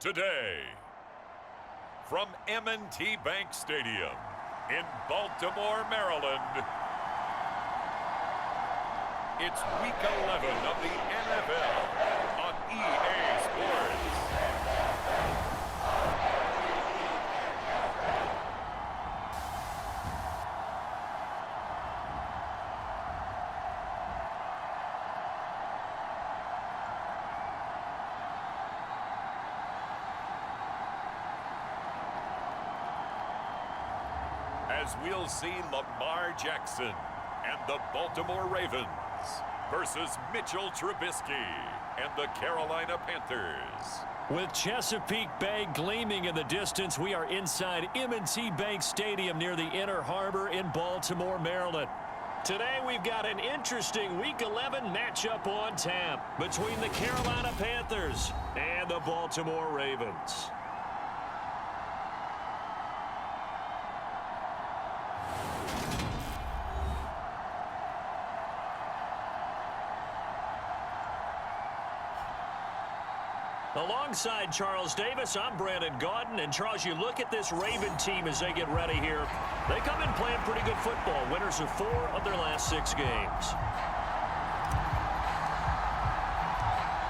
today. From M&T Bank Stadium in Baltimore, Maryland, it's Week 11 of the NFL on EA Sports. As we'll see Lamar Jackson and the Baltimore Ravens versus Mitchell Trubisky and the Carolina Panthers. With Chesapeake Bay gleaming in the distance, we are inside M&T Bank Stadium near the Inner Harbor in Baltimore, Maryland. Today we've got an interesting Week 11 matchup on tap between the Carolina Panthers and the Baltimore Ravens. Alongside Charles Davis, I'm Brandon Gaudin. And Charles, you look at this Raven team as they get ready here. They come in playing pretty good football. Winners of 4 of their last 6 games.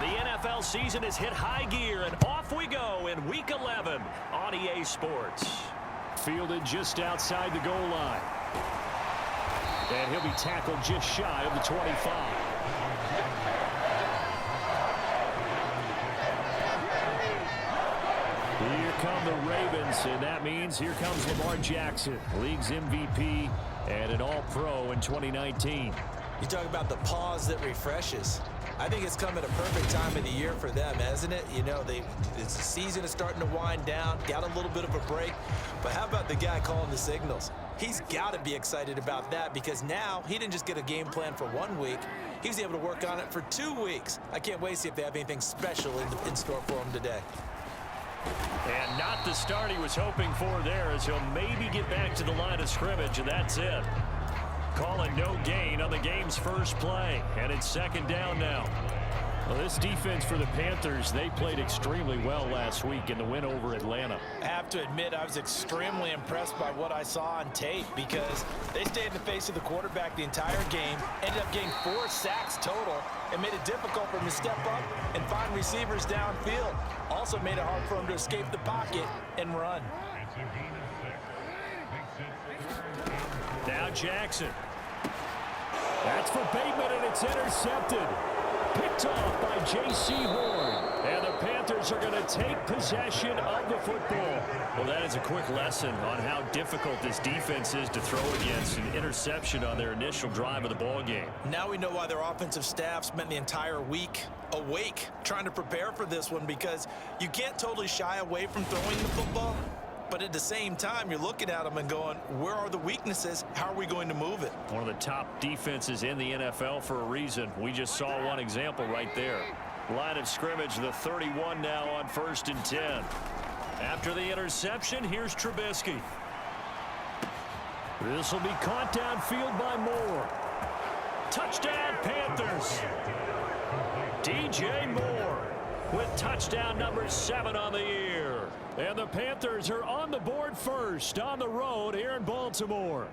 The NFL season has hit high gear, and off we go in Week 11 on EA Sports. Fielded just outside the goal line. And he'll be tackled just shy of the 25. Here come the Ravens, and that means here comes Lamar Jackson, league's MVP and an All-Pro in 2019. You talk about the pause that refreshes. I think it's come at a perfect time of the year for them, hasn't it? You know, the season is starting to wind down, got a little bit of a break. But how about the guy calling the signals? He's got to be excited about that because now he didn't just get a game plan for 1 week. He was able to work on it for 2 weeks. I can't wait to see if they have anything special in store for him today. And not the start he was hoping for there, as he'll maybe get back to the line of scrimmage, and that's it. Calling no gain on the game's first play, and it's 2nd down now. Well, this defense for the Panthers, they played extremely well last week in the win over Atlanta. I have to admit, I was extremely impressed by what I saw on tape because they stayed in the face of the quarterback the entire game, ended up getting 4 sacks total, and made it difficult for him to step up and find receivers downfield. Also made it hard for him to escape the pocket and run. Now Jackson. That's for Bateman, and it's intercepted. Picked off by J.C. Horn. And the Panthers are going to take possession of the football. Well, that is a quick lesson on how difficult this defense is to throw against. An interception on their initial drive of the ball game. Now we know why their offensive staff spent the entire week awake trying to prepare for this one, because you can't totally shy away from throwing the football. But at the same time, you're looking at them and going, where are the weaknesses? How are we going to move it? One of the top defenses in the NFL for a reason. We just saw one example right there. Line of scrimmage, the 31 now on 1st and 10. After the interception, here's Trubisky. This will be caught downfield by Moore. Touchdown, Panthers. DJ Moore with touchdown number 7 on the year. And the Panthers are on the board first on the road here in Baltimore.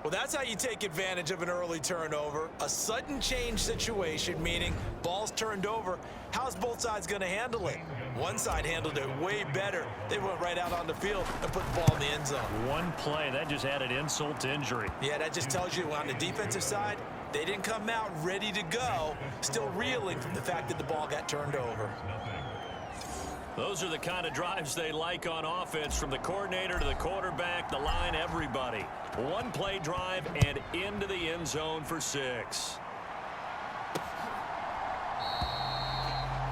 Well, that's how you take advantage of an early turnover. A sudden change situation, meaning ball's turned over. How's both sides going to handle it? One side handled it way better. They went right out on the field and put the ball in the end zone. One play, that just added insult to injury. Yeah, that just tells you on the defensive side, they didn't come out ready to go, still reeling from the fact that the ball got turned over. Those are the kind of drives they like on offense, from the coordinator to the quarterback, the line, everybody. One play drive and into the end zone for 6.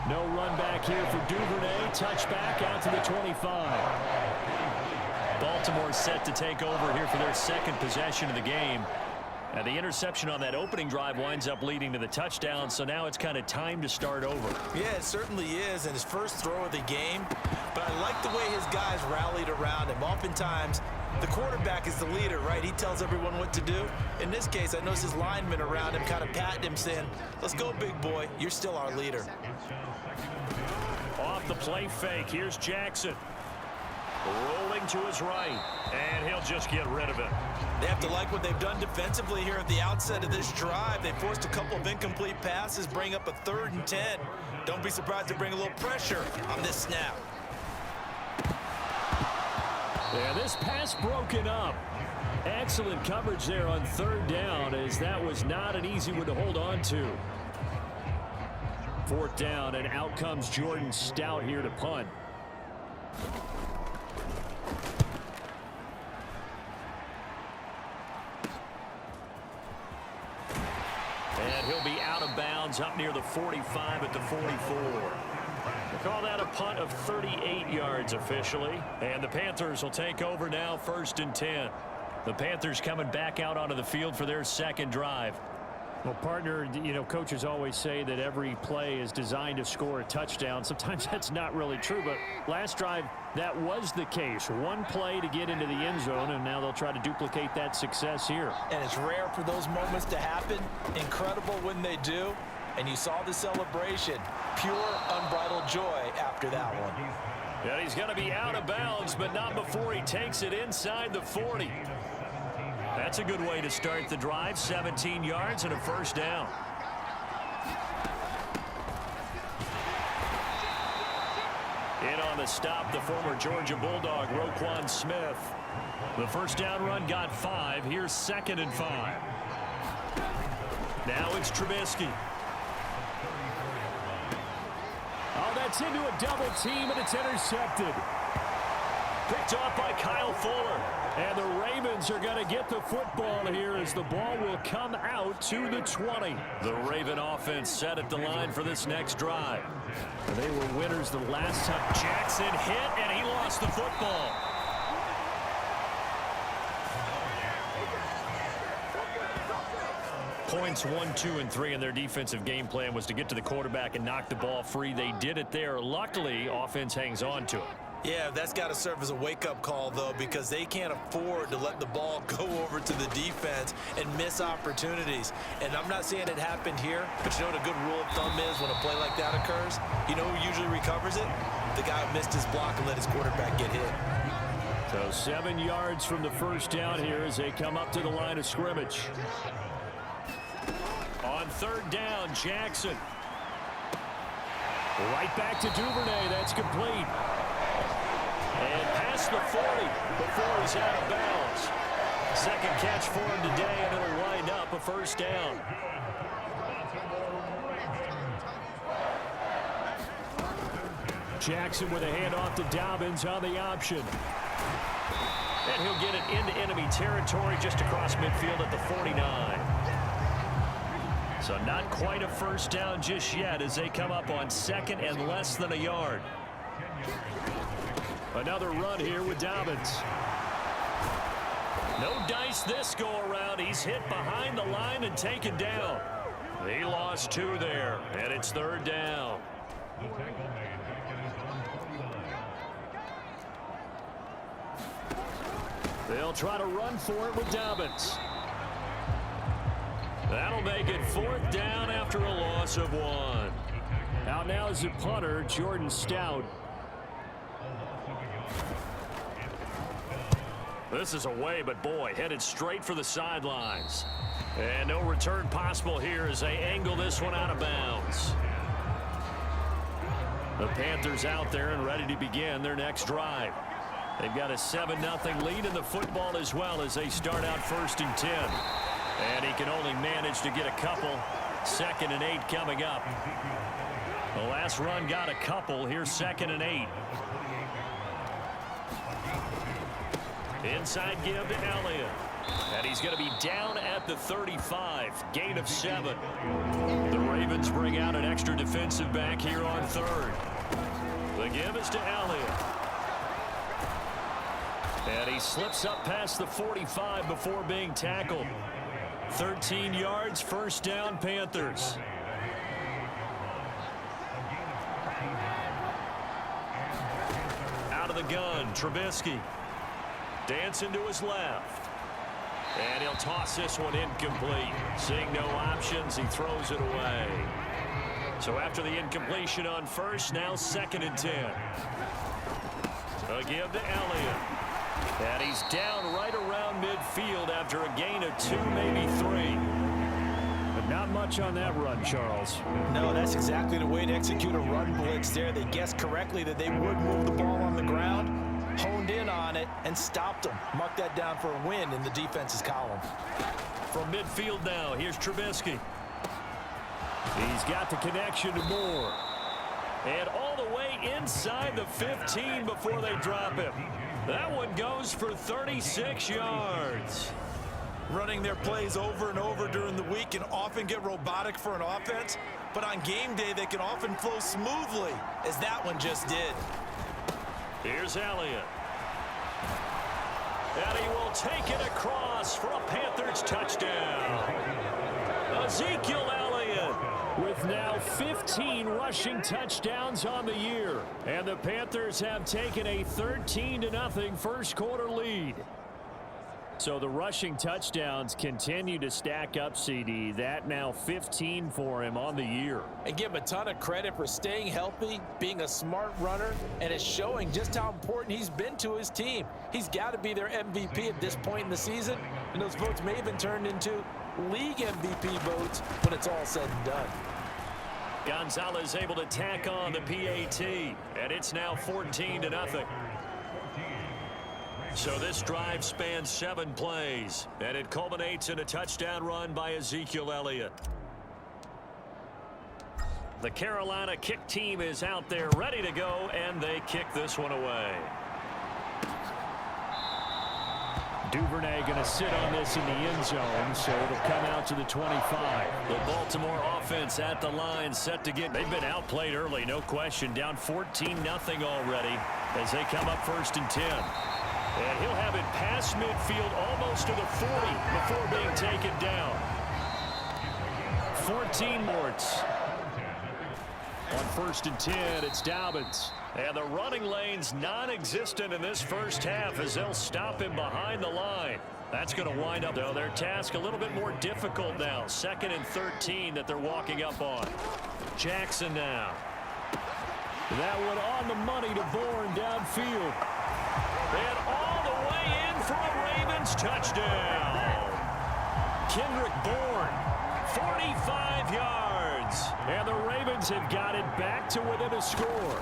No run back here for Duvernay. Touchback out to the 25. Baltimore set to take over here for their 2nd possession of the game. And the interception on that opening drive winds up leading to the touchdown, so now it's kind of time to start over. Yeah, it certainly is, and his first throw of the game. But I like the way his guys rallied around him. Oftentimes, The quarterback is the leader, right? He tells everyone what to do. In this case, I noticed his linemen around him kind of patting him, saying, let's go, big boy. You're still our leader. Off the play fake, here's Jackson. Rolling to his right, and he'll just get rid of it. They have to like what they've done defensively here at the outset of this drive. They forced a couple of incomplete passes, bring up a 3rd and 10. Don't be surprised to bring a little pressure on this snap. And this pass broken up. Excellent coverage there on 3rd down, as that was not an easy one to hold on to. 4th down, and out comes Jordan Stout here to punt. And he'll be out of bounds up near the 45 at the 44. We'll call that a punt of 38 yards officially. And the Panthers will take over now, 1st and 10. The Panthers coming back out onto the field for their 2nd drive. Well, partner, you know, coaches always say that every play is designed to score a touchdown. Sometimes that's not really true, but last drive, that was the case. One play to get into the end zone, and now they'll try to duplicate that success here. And it's rare for those moments to happen. Incredible when they do. And you saw the celebration. Pure, unbridled joy after that one. And he's going to be out of bounds, but not before he takes it inside the 40. That's a good way to start the drive. 17 yards and a 1st down. In on the stop, the former Georgia Bulldog, Roquan Smith. The 1st down run got 5. Here's 2nd and 5. Now it's Trubisky. Oh, that's into a double team, and it's intercepted. Picked off by Kyle Fuller. And the Ravens are going to get the football here as the ball will come out to the 20. The Raven offense set at the line for this next drive. They were winners the last time. Jackson hit, and he lost the football. Points 1, 2, and 3 in their defensive game plan was to get to the quarterback and knock the ball free. They did it there. Luckily, offense hangs on to it. Yeah, that's got to serve as a wake-up call, though, because they can't afford to let the ball go over to the defense and miss opportunities. And I'm not saying it happened here, but you know what a good rule of thumb is when a play like that occurs? You know who usually recovers it? The guy who missed his block and let his quarterback get hit. So 7 yards from the 1st down here as they come up to the line of scrimmage. On 3rd down, Jackson. Right back to Duvernay. That's complete. And past the 40 before he's out of bounds. 2nd catch for him today, and it'll wind up a 1st down. Jackson with a handoff to Dobbins on the option. And he'll get it into enemy territory just across midfield at the 49. So not quite a 1st down just yet as they come up on 2nd and less than a yard. Another run here with Dobbins. No dice this go around. He's hit behind the line and taken down. He lost 2 there, and it's 3rd down. They'll try to run for it with Dobbins. That'll make it 4th down after a loss of 1. Out now is the punter, Jordan Stout. This is away, but boy, headed straight for the sidelines. And no return possible here as they angle this one out of bounds. The Panthers out there and ready to begin their next drive. They've got a 7-0 lead in the football as well as they start out 1st and 10. And he can only manage to get a couple. 2nd and 8 coming up. The last run got a couple. Here's 2nd and 8. Inside give to Elliott. And he's going to be down at the 35. Gain of 7. The Ravens bring out an extra defensive back here on 3rd. The give is to Elliott. And he slips up past the 45 before being tackled. 13 yards, 1st down, Panthers. Out of the gun, Trubisky. Dancing to his left. And he'll toss this one incomplete. Seeing no options, he throws it away. So after the incompletion on first, now 2nd and 10. A give to Elliott. And he's down right around midfield after a gain of 2, maybe 3. But not much on that run, Charles. No, that's exactly the way to execute a run blitz there. They guessed correctly that they would move the ball on the ground, honed in on it, and stopped them. Mark that down for a win in the defense's column. From midfield now, here's Trubisky. He's got the connection to Moore. And all the way inside the 15 before they drop him. That one goes for 36 yards. Running their plays over and over during the week can often get robotic for an offense, but on game day they can often flow smoothly, as that one just did. Here's Elliott. And he will take it across for a Panthers touchdown. Ezekiel Elliott with now 15 rushing touchdowns on the year. And the Panthers have taken a 13-0 first quarter lead. So the rushing touchdowns continue to stack up, CD. That now 15 for him on the year. And give him a ton of credit for staying healthy, being a smart runner, and it's showing just how important he's been to his team. He's got to be their MVP at this point in the season, and those votes may have been turned into league MVP votes when it's all said and done. Gonzalez able to tack on the PAT, and it's now 14-0. So this drive spans 7 plays, and it culminates in a touchdown run by Ezekiel Elliott. The Carolina kick team is out there ready to go, and they kick this one away. Duvernay going to sit on this in the end zone, so it'll come out to the 25. The Baltimore offense at the line set to get. They've been outplayed early, no question. Down 14-0 already as they come up 1st and 10. And he'll have it past midfield almost to the 40 before being taken down. 14 Morts. On 1st and 10, it's Dobbins. And the running lane's non-existent in this first half as they'll stop him behind the line. That's going to wind up, though, their task a little bit more difficult now. 2nd and 13 that they're walking up on. Jackson now. That one on the money to Bourne downfield. And all the way in for a Ravens touchdown. Kendrick Bourne, 45 yards. And the Ravens have got it back to within a score.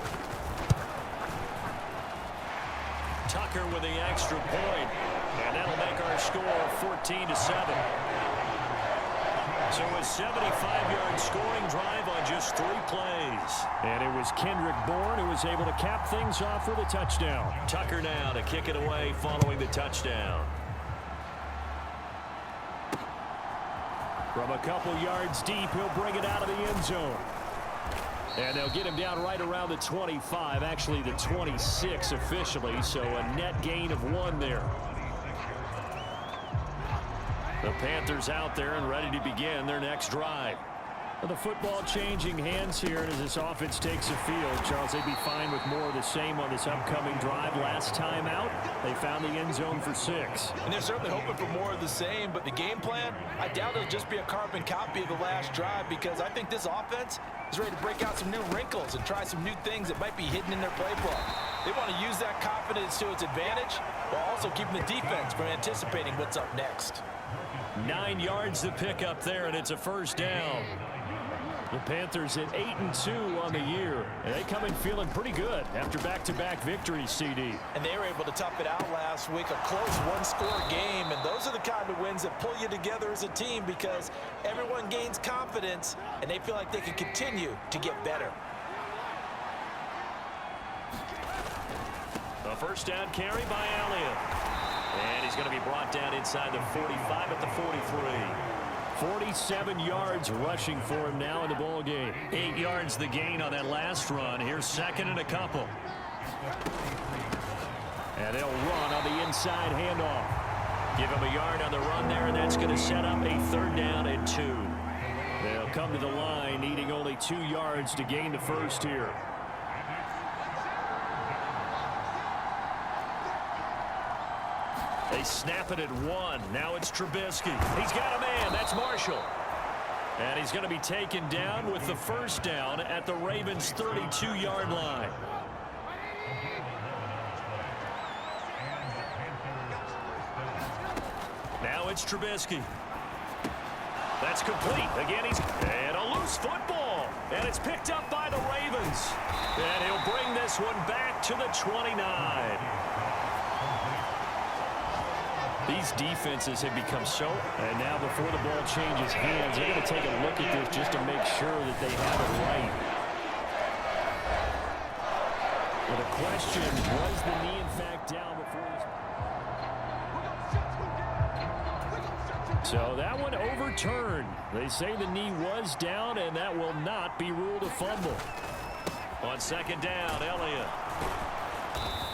Tucker with the extra point. And that'll make our score 14-7. So a 75-yard scoring drive on just 3 plays. And it was Kendrick Bourne who was able to cap things off with a touchdown. Tucker now to kick it away following the touchdown. From a couple yards deep, he'll bring it out of the end zone. And they'll get him down right around the 25, actually the 26 officially, so a net gain of 1 there. The Panthers out there and ready to begin their next drive. Well, the football changing hands here, and as this offense takes the field, Charles, they'd be fine with more of the same on this upcoming drive. Last time out, they found the end zone for 6. And they're certainly hoping for more of the same, but the game plan, I doubt it'll just be a carbon copy of the last drive, because I think this offense is ready to break out some new wrinkles and try some new things that might be hidden in their playbook. They want to use that confidence to its advantage, while also keeping the defense from anticipating what's up next. 9 yards to pick up there, and it's a first down. The Panthers at 8-2 on the year, and they come in feeling pretty good after back-to-back victories, CD. And they were able to tough it out last week, a close one-score game, and those are the kind of wins that pull you together as a team because everyone gains confidence, and they feel like they can continue to get better. A first down carry by Elliott. And he's going to be brought down inside the 45 at the 43. 47 yards rushing for him now in the ball game. 8 yards the gain on that last run. Here's 2nd and a couple. And they'll run on the inside handoff. Give him a yard on the run there, and that's going to set up a 3rd down and 2. They'll come to the line needing only 2 yards to gain the first here. They snap it at 1. Now it's Trubisky. He's got a man. That's Marshall. And he's going to be taken down with the first down at the Ravens' 32-yard line. Now it's Trubisky. That's complete. Again, and a loose football. And it's picked up by the Ravens. And he'll bring this one back to the 29. These defenses have become so, and now before the ball changes hands, they're going to take a look at this just to make sure that they have it right. Well, the question, was the knee in fact down before this? So that one overturned. They say the knee was down, and that will not be ruled a fumble. On second down, Elliott.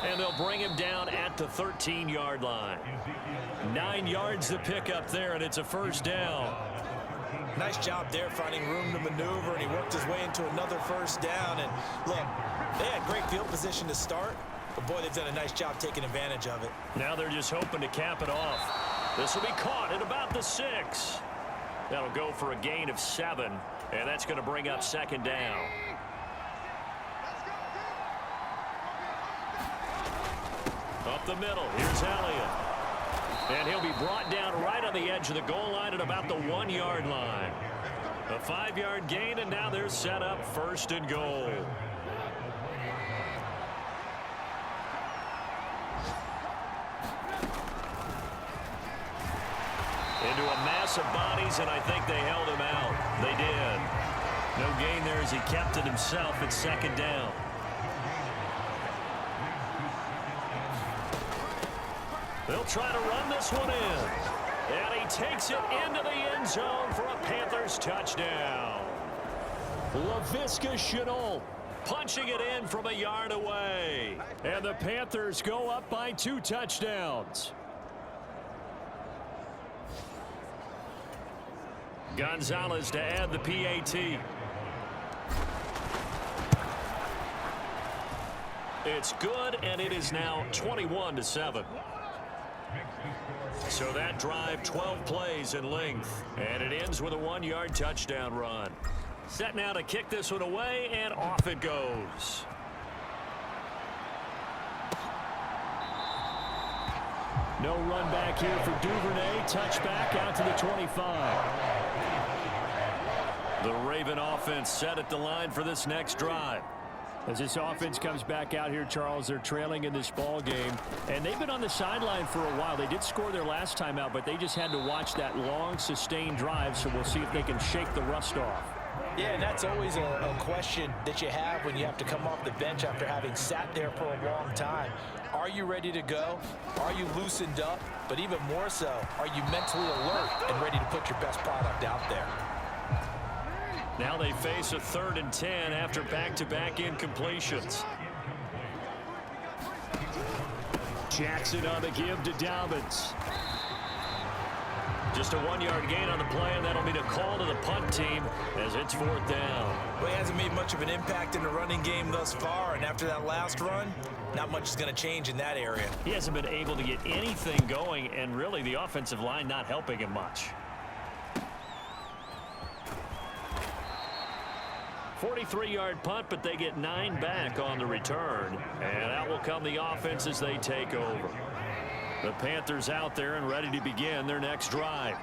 And they'll bring him down at the 13-yard line. 9 yards to pick up there, and it's a first down. Nice job there finding room to maneuver, and he worked his way into another first down. And look, they had great field position to start, but boy, they've done a nice job taking advantage of it. Now they're just hoping to cap it off. This will be caught at about the 6. That'll go for a gain of 7, and that's going to bring up second down. Up the middle, here's Elliott. And he'll be brought down right on the edge of the goal line at about the 1-yard line. A 5-yard gain, and now they're set up first and goal. Into a mass of bodies, and I think they held him out. They did. No gain there as he kept it himself at second down. They'll try to run this one in. And he takes it into the end zone for a Panthers touchdown. Laviska Shenault punching it in from a yard away. And the Panthers go up by 2 touchdowns. Gonzalez to add the PAT. It's good, and it is now 21-7. So that drive, 12 plays in length, and it ends with a 1-yard touchdown run. Set now to kick this one away, and off it goes. No run back here for Duvernay. Touchback out to the 25. The Raven offense set at the line for this next drive. As this offense comes back out here, Charles, they're trailing in this ball game, and they've been on the sideline for a while. They did score their last time out, but they just had to watch that long, sustained drive, so we'll see if they can shake the rust off. Yeah, and that's always a question that you have when you have to come off the bench after having sat there for a long time. Are you ready to go? Are you loosened up? But even more so, are you mentally alert and ready to put your best product out there? Now they face a 3rd and 10 after back-to-back incompletions. Jackson on the give to Dobbins. Just a 1-yard gain on the play, and that'll be the call to the punt team as it's 4th down. Well, he hasn't made much of an impact in the running game thus far, and after that last run, not much is going to change in that area. He hasn't been able to get anything going, and really the offensive line not helping him much. 43-yard punt, but they get 9 back on the return. And out will come the offense as they take over. The Panthers out there and ready to begin their next drive.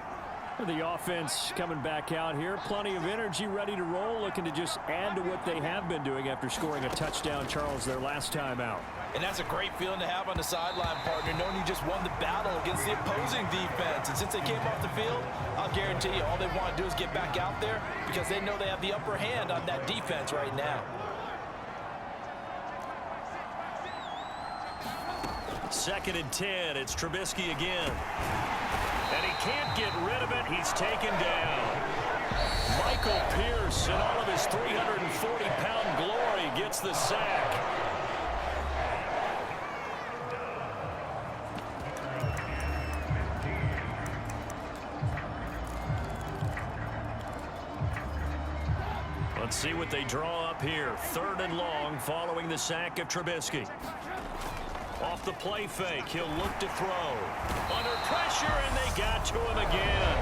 The offense coming back out here. Plenty of energy, ready to roll, looking to just add to what they have been doing after scoring a touchdown, Charles, their last time out. And that's a great feeling to have on the sideline, partner, knowing you just won the battle against the opposing defense. And since they came off the field, I'll guarantee you all they want to do is get back out there because they know they have the upper hand on that defense right now. Second and 10. It's Trubisky again. And he can't get rid of it. He's taken down. Michael Pierce, in all of his 340-pound glory, gets the sack. Let's see what they draw up here. 3rd and long following the sack of Trubisky. Off the play fake, he'll look to throw. Under pressure, and they got to him again.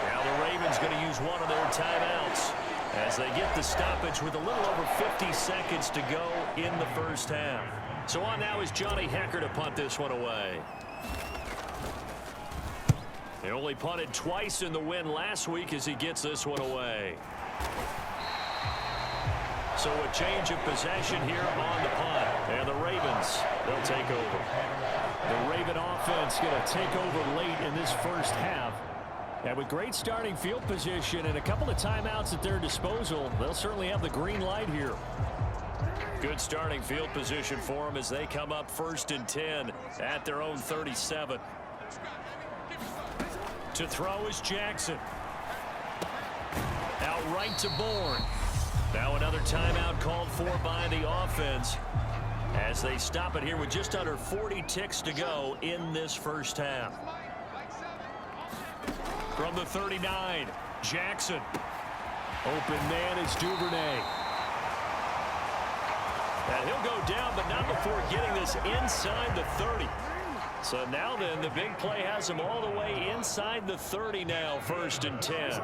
Now the Ravens going to use one of their timeouts as they get the stoppage with a little over 50 seconds to go in the first half. So on now is Johnny Hecker to punt this one away. He only punted twice in the win last week as he gets this one away. So a change of possession here on the punt. And the Ravens, they'll take over. The Raven offense going to take over late in this first half. And with great starting field position and a couple of timeouts at their disposal, they'll certainly have the green light here. Good starting field position for them as they come up 1st and 10 at their own 37. To throw is Jackson. Out right to Bourne. Now another timeout called for by the offense as they stop it here with just under 40 ticks to go in this first half. From the 39, Jackson. Open man is Duvernay. And he'll go down, but not before getting this inside the 30. So now then, the big play has him all the way inside the 30 now, 1st and 10.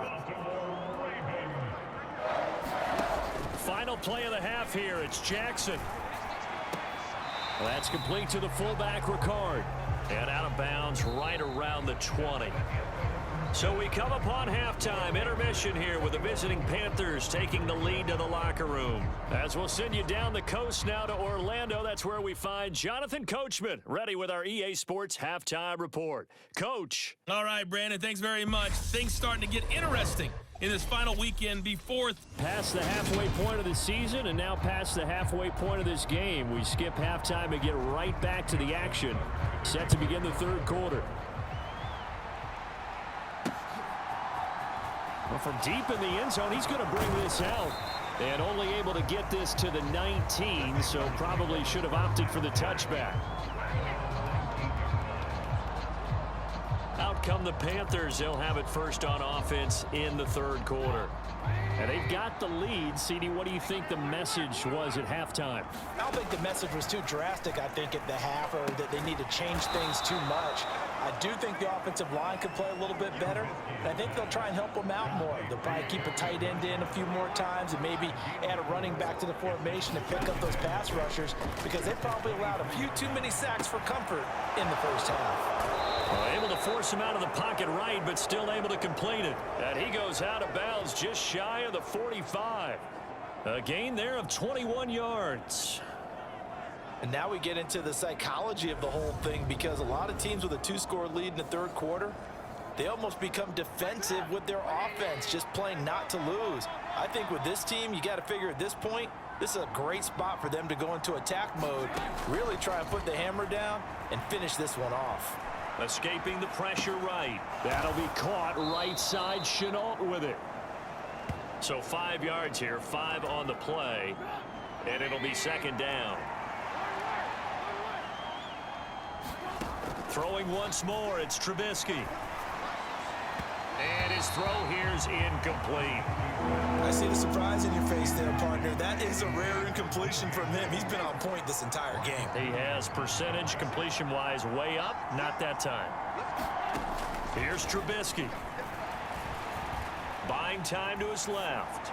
Final play of the half here. It's Jackson. That's complete to the fullback, Ricard. And out of bounds right around the 20. So we come upon halftime intermission here with the visiting Panthers taking the lead to the locker room. As we'll send you down the coast now to Orlando, that's where we find Jonathan Coachman ready with our EA Sports halftime report. Coach. All right, Brandon, thanks very much. Things starting to get interesting in this final weekend before. Past the halfway point of the season and now past the halfway point of this game. We skip halftime and get right back to the action. Set to begin the third quarter. Well, from deep in the end zone, he's going to bring this out. And only able to get this to the 19, so probably should have opted for the touchback. Out come the Panthers. They'll have it first on offense in the third quarter. And they've got the lead. CD, what do you think the message was at halftime? I don't think the message was too drastic, I think, at the half, or that they need to change things too much. I do think the offensive line could play a little bit better, and I think they'll try and help them out more. They'll probably keep a tight end in a few more times and maybe add a running back to the formation to pick up those pass rushers, because they probably allowed a few too many sacks for comfort in the first half. Well, able to force him out of the pocket right, but still able to complete it. And he goes out of bounds just shy of the 45. A gain there of 21 yards. And now we get into the psychology of the whole thing, because a lot of teams with a 2-score lead in the third quarter, they almost become defensive with their offense, just playing not to lose. I think with this team, you got to figure at this point, this is a great spot for them to go into attack mode, really try and put the hammer down and finish this one off. Escaping the pressure right. That'll be caught right side. Chenault with it. So 5 yards here, 5 on the play, and it'll be second down. Throwing once more, it's Trubisky. And his throw here's incomplete. I see the surprise in your face there, partner. That is a rare incompletion from him. He's been on point this entire game. He has percentage completion-wise way up. Not that time. Here's Trubisky. Buying time to his left.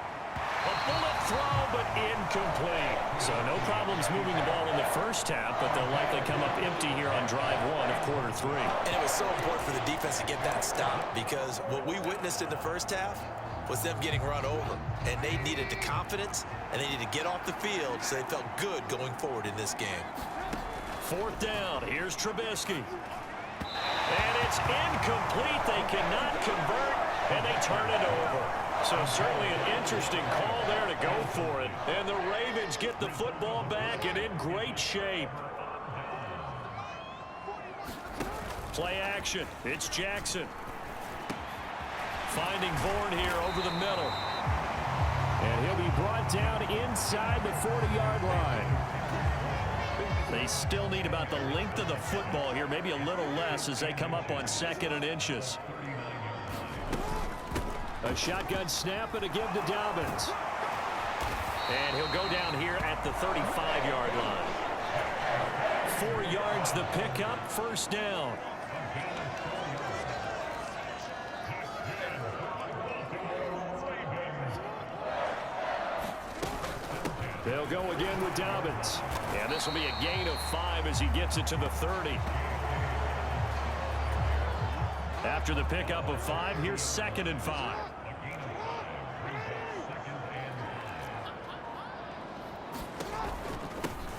A bullet throw, but incomplete. So no problems moving the ball in the first half, but they'll likely come up empty here on drive 1 of quarter 3. And it was so important for the defense to get that stop, because what we witnessed in the first half was them getting run over. And they needed the confidence, and they needed to get off the field so they felt good going forward in this game. Fourth down. Here's Trubisky. And it's incomplete. They cannot convert, and they turn it over. So certainly an interesting call there to go for it. And the Ravens get the football back and in great shape. Play action. It's Jackson. Finding Bourne here over the middle. And he'll be brought down inside the 40-yard line. They still need about the length of the football here, maybe a little less as they come up on 2nd and inches. A shotgun snap and a give to Dobbins. And he'll go down here at the 35-yard line. 4 yards the pickup, first down. They'll go again with Dobbins. And this will be a gain of 5 as he gets it to the 30. After the pickup of 5, here's 2nd and 5.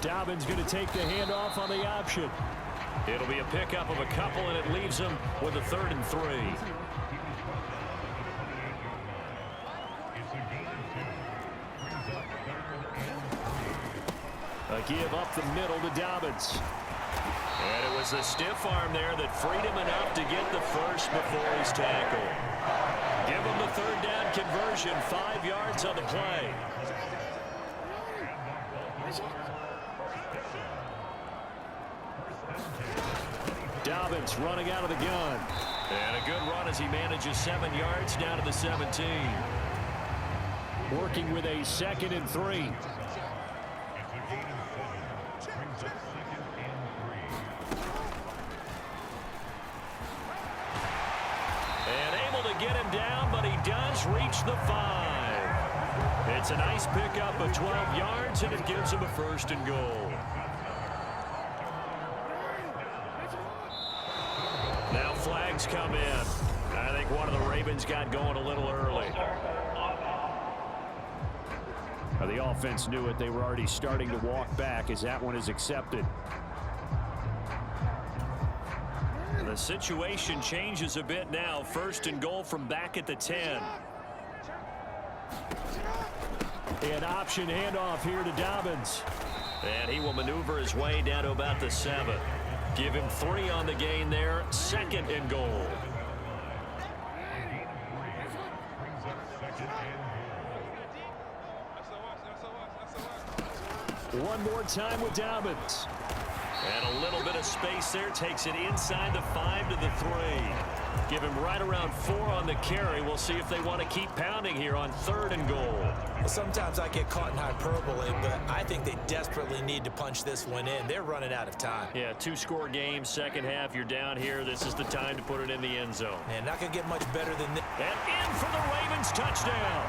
Dobbins going to take the handoff on the option. It'll be a pickup of a couple, and it leaves him with a 3rd and 3. A give up the middle to Dobbins. And it was the stiff arm there that freed him enough to get the first before he's tackled. Give him the 3rd down conversion, 5 yards on the play. Dobbins running out of the gun. And a good run as he manages 7 yards down to the 17. Working with a 2nd and 3. Get him down, but he does reach the 5. It's a nice pickup of 12 yards, and it gives him a 1st and goal. Now flags come in. I think one of the Ravens got going a little early. The offense knew it. They were already starting to walk back as that one is accepted. The situation changes a bit now. 1st and goal from back at the 10. An option handoff here to Dobbins. And he will maneuver his way down to about the 7. Give him 3 on the gain there. 2nd and goal. One more time with Dobbins. And a little bit of space there. Takes it inside the 5 to the 3. Give him right around 4 on the carry. We'll see if they want to keep pounding here on 3rd and goal. Well, sometimes I get caught in hyperbole, but I think they desperately need to punch this one in. They're running out of time. Yeah, 2-score game, 2nd half. You're down here. This is the time to put it in the end zone. And not going to get much better than this. And in for the Ravens touchdown.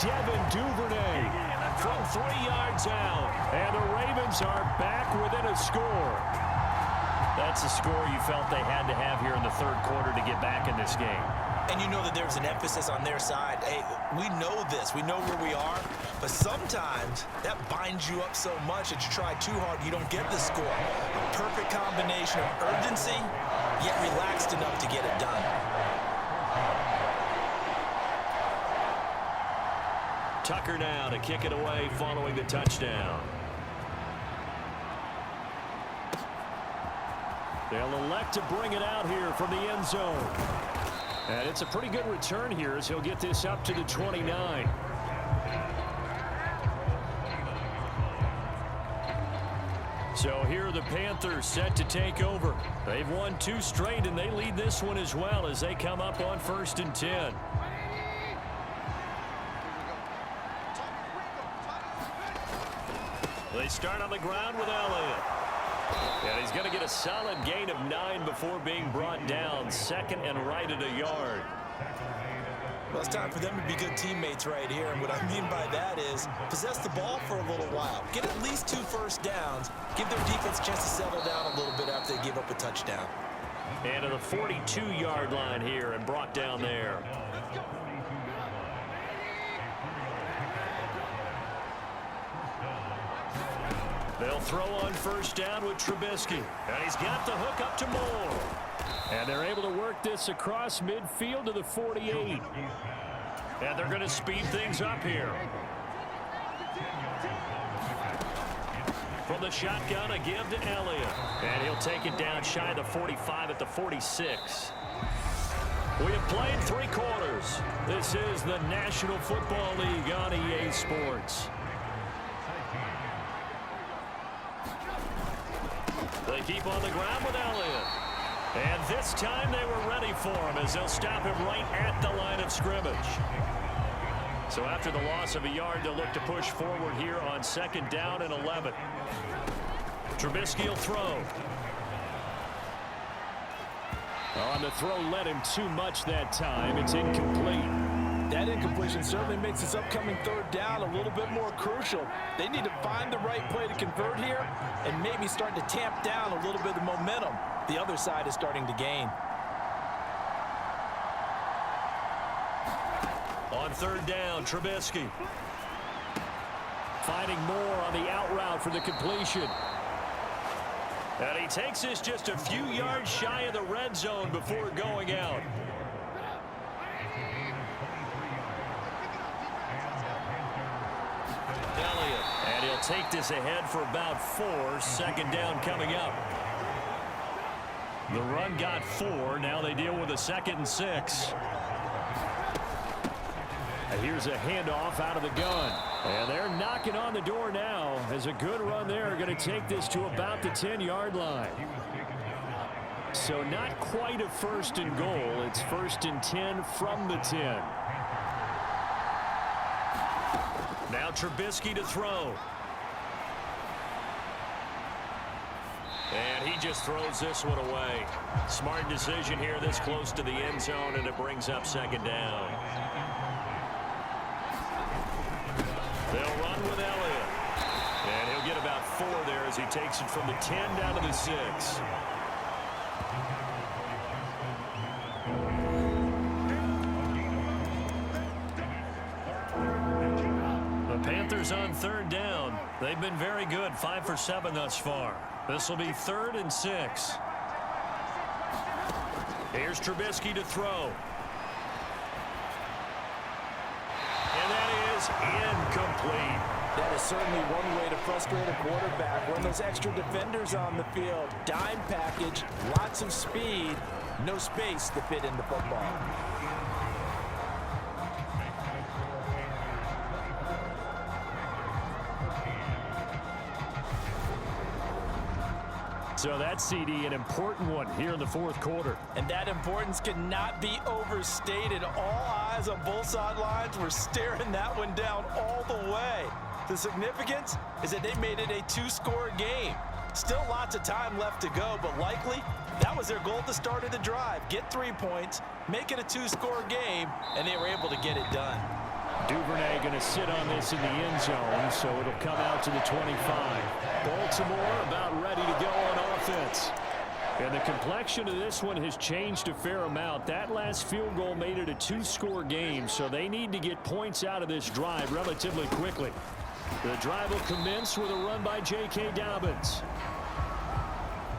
Devin Duvernay from 3 yards out. And the Ravens are back within a score. That's a score you felt they had to have here in the 3rd quarter to get back in this game. And you know that there's an emphasis on their side. Hey, we know this. We know where we are. But sometimes that binds you up so much that you try too hard, you don't get the score. A perfect combination of urgency, yet relaxed enough to get it done. Tucker now to kick it away following the touchdown. They'll elect to bring it out here from the end zone. And it's a pretty good return here as he'll get this up to the 29. So here are the Panthers set to take over. They've won 2 straight, and they lead this one as well as they come up on 1st and 10. They start on the ground with Elliott. And he's going to get a solid gain of 9 before being brought down. 2nd and right at a yard. Well, it's time for them to be good teammates right here. And what I mean by that is possess the ball for a little while. Get at least 2 first downs. Give their defense a chance to settle down a little bit after they give up a touchdown. And to the 42-yard line here and brought down there. They'll throw on 1st down with Trubisky. And he's got the hook up to Moore. And they're able to work this across midfield to the 48. And they're going to speed things up here. From the shotgun, a give to Elliott. And he'll take it down shy of the 45 at the 46. We have played 3 quarters. This is the National Football League on EA Sports. They keep on the ground with Elliott. And this time they were ready for him as they'll stop him right at the line of scrimmage. So after the loss of a yard, they'll look to push forward here on 2nd down and 11. Trubisky will throw. On the throw, led him too much that time. It's incomplete. That incompletion certainly makes this upcoming 3rd down a little bit more crucial. They need to find the right play to convert here and maybe start to tamp down a little bit of the momentum the other side is starting to gain. On 3rd down, Trubisky. Finding more on the out route for the completion. And he takes this just a few yards shy of the red zone before going out. Elliott. And he'll take this ahead for about 4. 2nd down coming up. The run got 4. Now they deal with a 2nd and 6. And here's a handoff out of the gun. And they're knocking on the door now as a good run there. Going to take this to about the 10-yard line. So not quite a 1st and goal. It's 1st and 10 from the 10. Now Trubisky to throw. And he just throws this one away. Smart decision here this close to the end zone, and it brings up 2nd down. They'll run with Elliott. And he'll get about 4 there as he takes it from the 10 down to the 6. The Panthers on 3rd down. They've been very good, 5 for 7 thus far. This will be 3rd and 6. Here's Trubisky to throw. And that is incomplete. That is certainly one way to frustrate a quarterback. When those extra defenders on the field, dime package, lots of speed, no space to fit in the football. So that CD, an important one here in the 4th quarter. And that importance cannot be overstated. All eyes on both sidelines were staring that one down all the way. The significance is that they made it a 2-score game. Still lots of time left to go, but likely that was their goal at the start of the drive. Get 3 points, make it a 2-score game, and they were able to get it done. Duvernay going to sit on this in the end zone, so it'll come out to the 25. Baltimore about ready to go on offense. And the complexion of this one has changed a fair amount. That last field goal made it a 2-score game, so they need to get points out of this drive relatively quickly. The drive will commence with a run by J.K. Dobbins.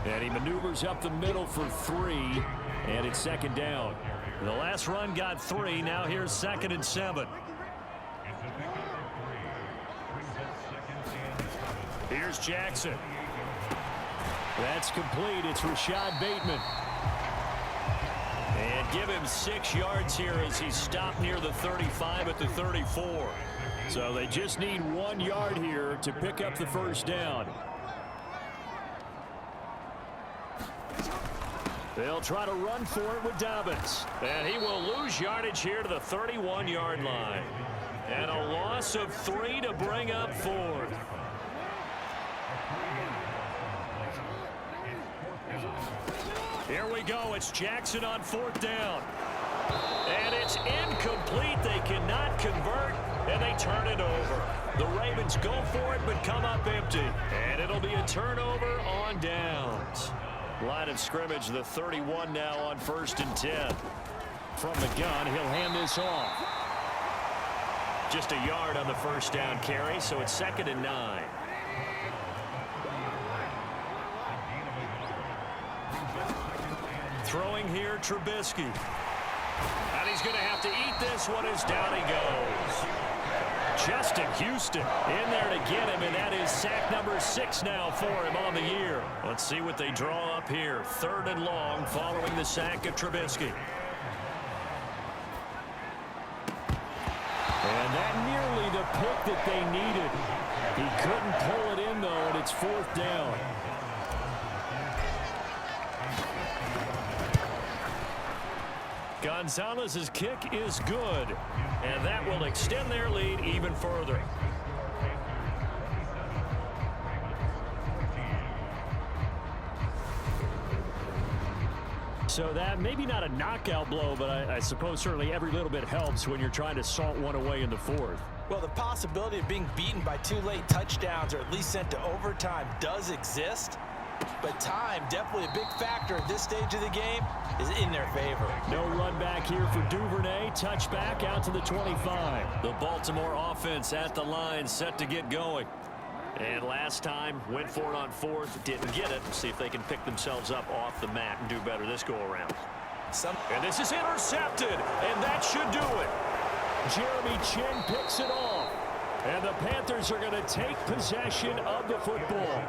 And he maneuvers up the middle for 3, and it's 2nd down. The last run got 3. Now here's 2nd and 7. Here's Jackson. That's complete. It's Rashad Bateman. And give him 6 yards here as he's stopped near the 35 at the 34. So they just need 1 yard here to pick up the 1st down. They'll try to run for it with Dobbins. And he will lose yardage here to the 31-yard line. And a loss of 3 to bring up 4th. Here we go. It's Jackson on 4th down. And it's incomplete. They cannot convert, and they turn it over. The Ravens go for it, but come up empty. And it'll be a turnover on downs. Line of scrimmage, the 31 now on 1st and 10. From the gun, he'll hand this off. Just a yard on the 1st down carry, so it's 2nd and 9. Throwing here, Trubisky. And he's going to have to eat this one as down he goes. Justin Houston in there to get him, and that is sack number 6 now for him on the year. Let's see what they draw up here. 3rd and long following the sack of Trubisky. And that nearly the pick that they needed. He couldn't pull it in, though, and it's 4th down. Gonzalez's kick is good, and that will extend their lead even further. So that maybe not a knockout blow, but I suppose certainly every little bit helps when you're trying to salt one away in the fourth. Well, the possibility of being beaten by 2 late touchdowns or at least sent to overtime does exist. But time, definitely a big factor at this stage of the game, is in their favor. No run back here for Duvernay. Touchback out to the 25. The Baltimore offense at the line, set to get going. And last time, went for it on fourth, didn't get it. See if they can pick themselves up off the mat and do better this go-around. And this is intercepted, and that should do it. Jeremy Chin picks it off. And the Panthers are going to take possession of the football.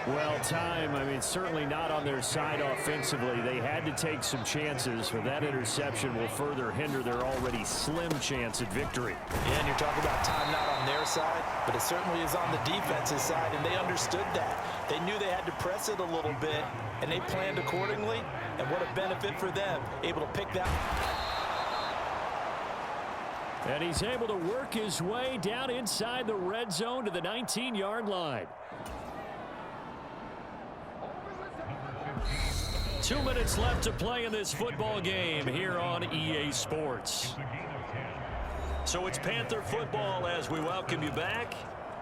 Well, time, I mean, certainly not on their side offensively. They had to take some chances, but that interception will further hinder their already slim chance at victory. Yeah, and you're talking about time not on their side, but it certainly is on the defense's side, and they understood that. They knew they had to press it a little bit, and they planned accordingly, and what a benefit for them, able to pick that. And he's able to work his way down inside the red zone to the 19-yard line. 2 minutes left to play in this football game here on EA Sports. So it's Panther football as we welcome you back.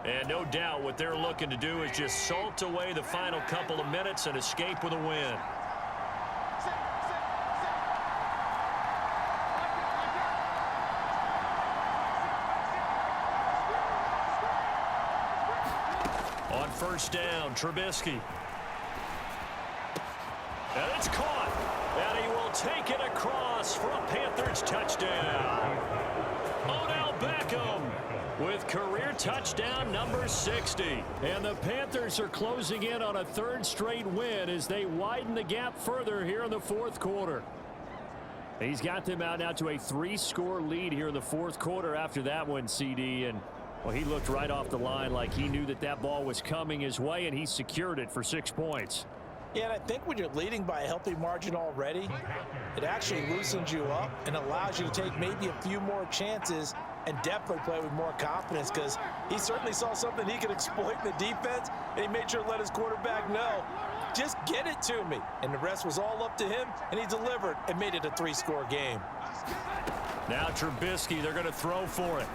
And no doubt what they're looking to do is just salt away the final couple of minutes and escape with a win. On first down, Trubisky. And it's caught. And he will take it across for a Panthers touchdown. Odell Beckham with career touchdown number 60. And the Panthers are closing in on a third straight win as they widen the gap further here in the fourth quarter. He's got them out now to a 3-score lead here in the fourth quarter after that one, CD. And well, he looked right off the line like he knew that that ball was coming his way, and he secured it for 6 points. Yeah, and I think when you're leading by a healthy margin already, it actually loosens you up and allows you to take maybe a few more chances and definitely play with more confidence, because he certainly saw something he could exploit in the defense, and he made sure to let his quarterback know, just get it to me. And the rest was all up to him, and he delivered and made it a 3-score game. Now Trubisky, they're going to throw for it.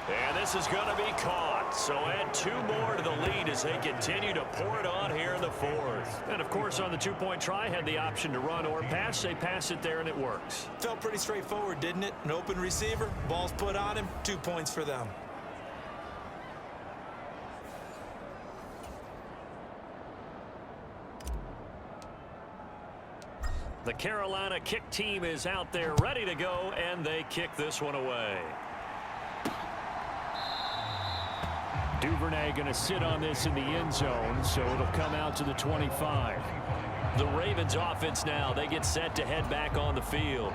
And this is going to be caught. So add 2 more to the lead as they continue to pour it on here in the fourth. And, of course, on the 2-point try, had the option to run or pass. They pass it there, and it works. Felt pretty straightforward, didn't it? An open receiver, ball's put on him, 2 points for them. The Carolina kick team is out there ready to go, and they kick this one away. Duvernay going to sit on this in the end zone, so it'll come out to the 25. The Ravens offense now, they get set to head back on the field.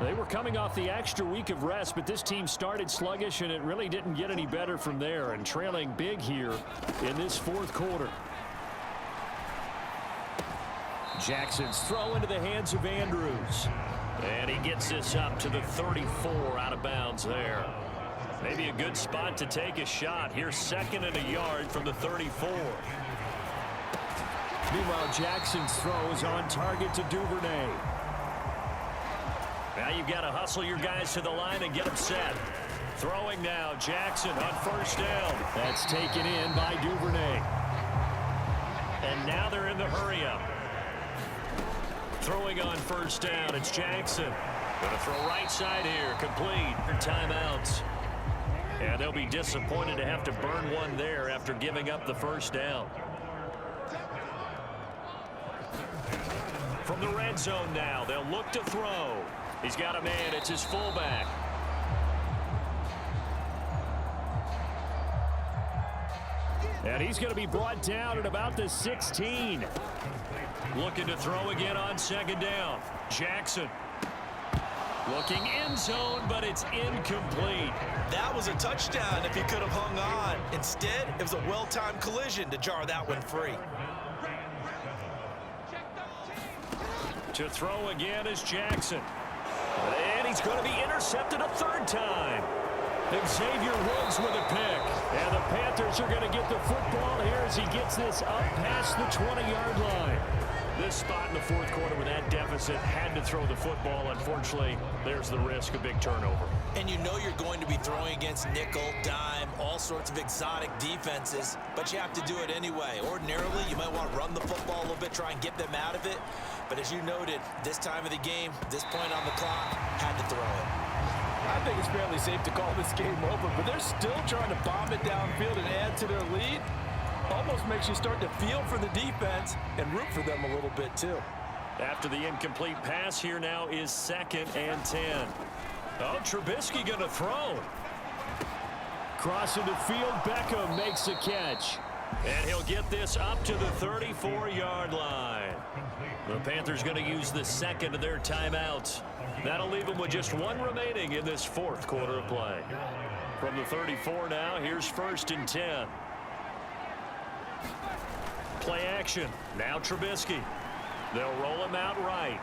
They were coming off the extra week of rest, but this team started sluggish, and it really didn't get any better from there, and trailing big here in this fourth quarter. Jackson's throw into the hands of Andrews. And he gets this up to the 34 out of bounds there. Maybe a good spot to take a shot. Here's 2nd and a yard from the 34. Meanwhile, Jackson's throw is on target to Duvernay. Now you've got to hustle your guys to the line and get them set. Throwing now, Jackson on first down. That's taken in by Duvernay. And now they're in the hurry-up. Throwing on first down, it's Jackson. Going to throw right side here, complete for timeouts. And they'll be disappointed to have to burn one there after giving up the first down. From the red zone now, they'll look to throw. He's got a man, it's his fullback. And he's going to be brought down at about the 16. Looking to throw again on 2nd down. Jackson. Looking end zone, but it's incomplete. That was a touchdown if he could have hung on. Instead, it was a well-timed collision to jar that one free. To throw again is Jackson. And he's going to be intercepted a third time. Xavier Woods with a pick. And the Panthers are going to get the football here as he gets this up past the 20-yard line. This spot in the fourth quarter with that deficit had to throw the football. Unfortunately, there's the risk of big turnover. And you know you're going to be throwing against nickel, dime, all sorts of exotic defenses, but you have to do it anyway. Ordinarily, you might want to run the football a little bit, try and get them out of it. But as you noted, this time of the game, this point on the clock, had to throw it. I think it's fairly safe to call this game over, but they're still trying to bomb it downfield and add to their lead. Almost makes you start to feel for the defense and root for them a little bit too. After the incomplete pass, here now is 2nd and 10. Oh, Trubisky going to throw. Crossing the field, Beckham makes the catch. And he'll get this up to the 34-yard line. The Panthers going to use the second of their timeouts. That'll leave them with just one remaining in this fourth quarter of play. From the 34 now, here's 1st and 10. Play action. Now Trubisky. They'll roll him out right.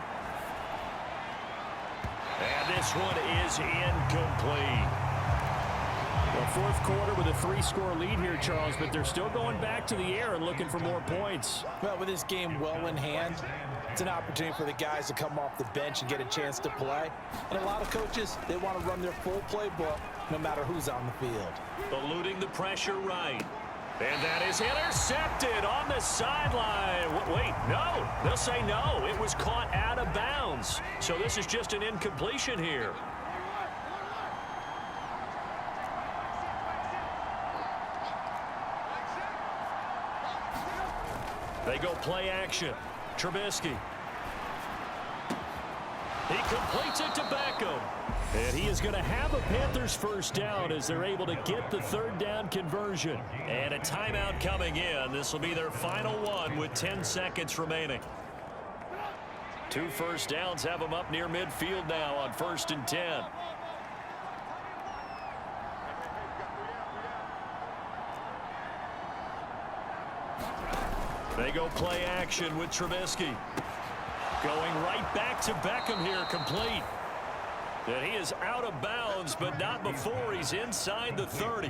And this one is incomplete. The fourth quarter with a 3-score lead here, Charles, but they're still going back to the air and looking for more points. Well, with this game well in hand, it's an opportunity for the guys to come off the bench and get a chance to play. And a lot of coaches, they want to run their full playbook no matter who's on the field. Eluding the pressure right. And that is intercepted on the sideline. Wait, no. They'll say no. It was caught out of bounds. So this is just an incompletion here. They go play action. Trubisky. He completes it to Beckham. And he is going to have a Panthers first down as they're able to get the third down conversion. And a timeout coming in. This will be their final one with 10 seconds remaining. 2 first downs have them up near midfield now on 1st and 10. They go play action with Trubisky. Going right back to Beckham here, complete. And he is out of bounds, but not before he's inside the 30.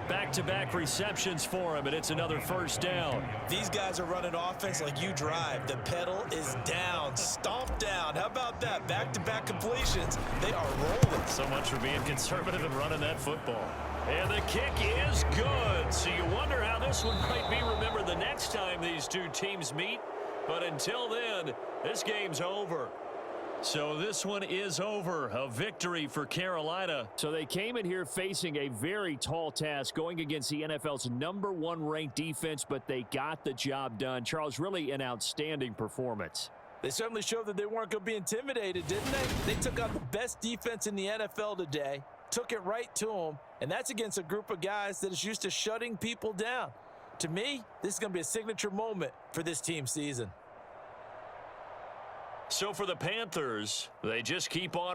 Back-to-back receptions for him, and it's another first down. These guys are running offense like you drive. The pedal is down, stomp down. How about that? Back-to-back completions. They are rolling. So much for being conservative and running that football. And the kick is good. So you wonder how this one might be remembered the next time these two teams meet. But until then, this game's over. So this one is over. A victory for Carolina. So they came in here facing a very tall task going against the NFL's #1 ranked defense, but they got the job done. Charles, really an outstanding performance. They certainly showed that they weren't going to be intimidated, didn't they? They took out the best defense in the NFL today, took it right to them, and that's against a group of guys that is used to shutting people down. To me, this is going to be a signature moment for this team's season. So for the Panthers, they just keep on